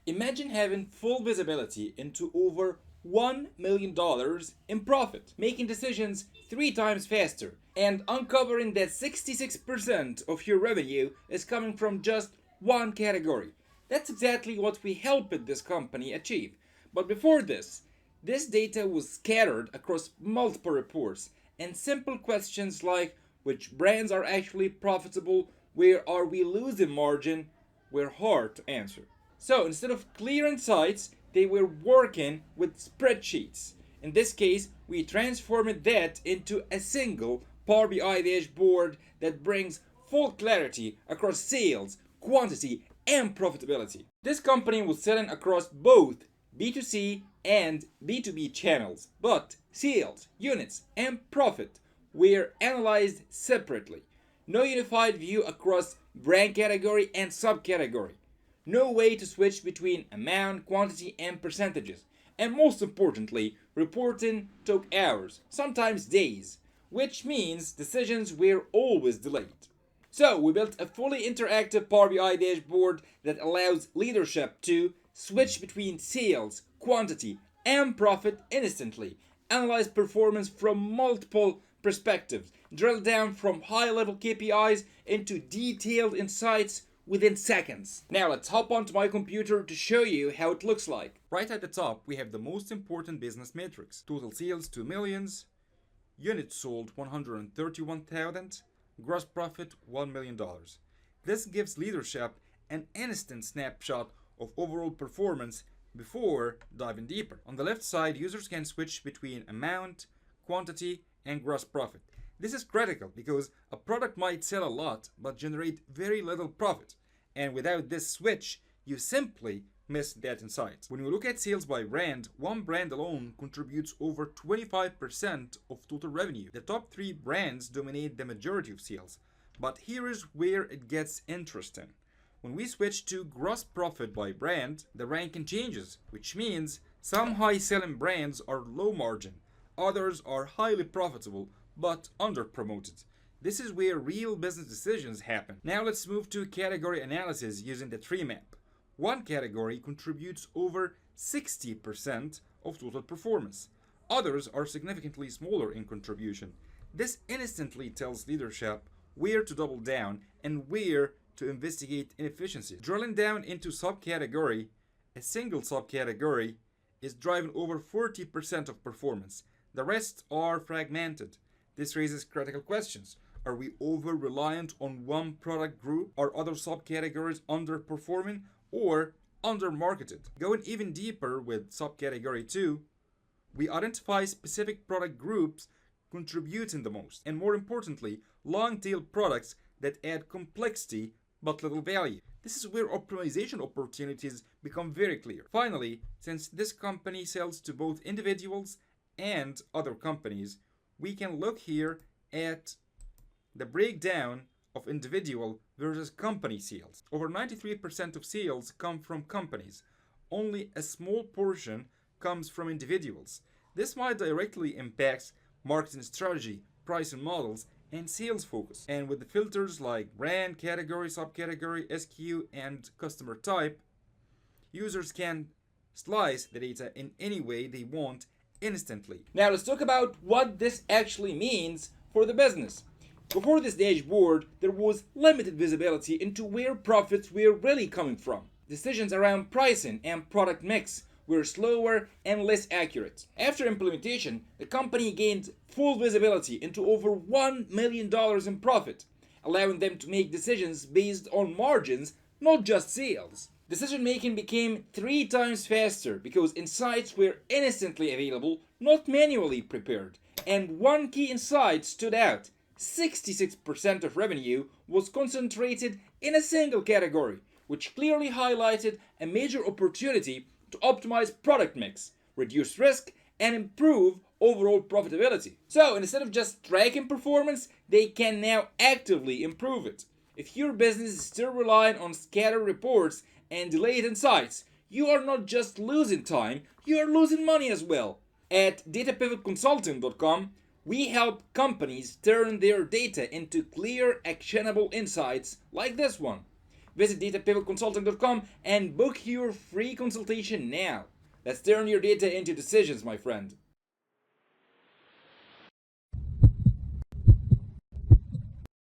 Imagine having full visibility into over $1 million in profit, making decisions 3 times faster, and uncovering that 66% of your revenue is coming from just one category. That's exactly what we helped this company achieve. But before this data was scattered across multiple reports, and simple questions like which brands are actually profitable, where are we losing margin, were hard to answer. So instead of clear insights, they were working with spreadsheets. In this case, we transformed that into a single Power BI dashboard that brings full clarity across sales, quantity, and profitability. This company was selling across both B2C and B2B channels, but sales, units, and profit were analyzed separately. No unified view across brand category and subcategory. No way to switch between amount, quantity, and percentages. And most importantly, reporting took hours, sometimes days, which means decisions were always delayed. So we built a fully interactive Power BI dashboard that allows leadership to switch between sales, quantity, and profit instantly, analyze performance from multiple perspectives, drill down from high-level KPIs into detailed insights within seconds. Now let's hop onto my computer to show you how it looks like. Right at the top, we have the most important business metrics. Total sales 2 millions, units sold 131,000, gross profit $1 million. This gives leadership an instant snapshot of overall performance before diving deeper. On the left side, users can switch between amount, quantity, and gross profit. This is critical because a product might sell a lot but generate very little profit. And without this switch, you simply miss that insight. When we look at sales by brand, one brand alone contributes over 25% of total revenue. The top 3 brands dominate the majority of sales. But here is where it gets interesting. When we switch to gross profit by brand, the ranking changes, which means some high-selling brands are low margin, others are highly profitable but under-promoted. This is where real business decisions happen. Now let's move to category analysis using the tree map. One category contributes over 60% of total performance. Others are significantly smaller in contribution. This instantly tells leadership where to double down and where to investigate inefficiencies. Drilling down into subcategory, a single subcategory is driving over 40% of performance. The rest are fragmented. This raises critical questions. Are we over reliant on one product group? Are other subcategories underperforming or under-marketed? Going even deeper with subcategory 2, we identify specific product groups contributing the most, and more importantly, long-tail products that add complexity but little value. This is where optimization opportunities become very clear. Finally, since this company sells to both individuals and other companies, we can look here at the breakdown of individual versus company sales. Over 93% of sales come from companies. Only a small portion comes from individuals. This might directly impact marketing strategy, pricing models, and sales focus. And with the filters like brand, category, subcategory, SKU, and customer type, users can slice the data in any way they want instantly. Now let's talk about what this actually means for the business. Before this dashboard, there was limited visibility into where profits were really coming from. Decisions around pricing and product mix were slower and less accurate. After implementation, the company gained full visibility into over $1 million in profit, allowing them to make decisions based on margins, not just sales. Decision making became 3 times faster because insights were instantly available, not manually prepared. And one key insight stood out. 66% of revenue was concentrated in a single category, which clearly highlighted a major opportunity to optimize product mix, reduce risk, and improve overall profitability. So instead of just tracking performance, they can now actively improve it. If your business is still relying on scattered reports and delayed insights, you are not just losing time, you are losing money as well. At datapivotconsulting.com, we help companies turn their data into clear, actionable insights like this one. Visit datapivotconsulting.com and book your free consultation now. Let's turn your data into decisions, my friend.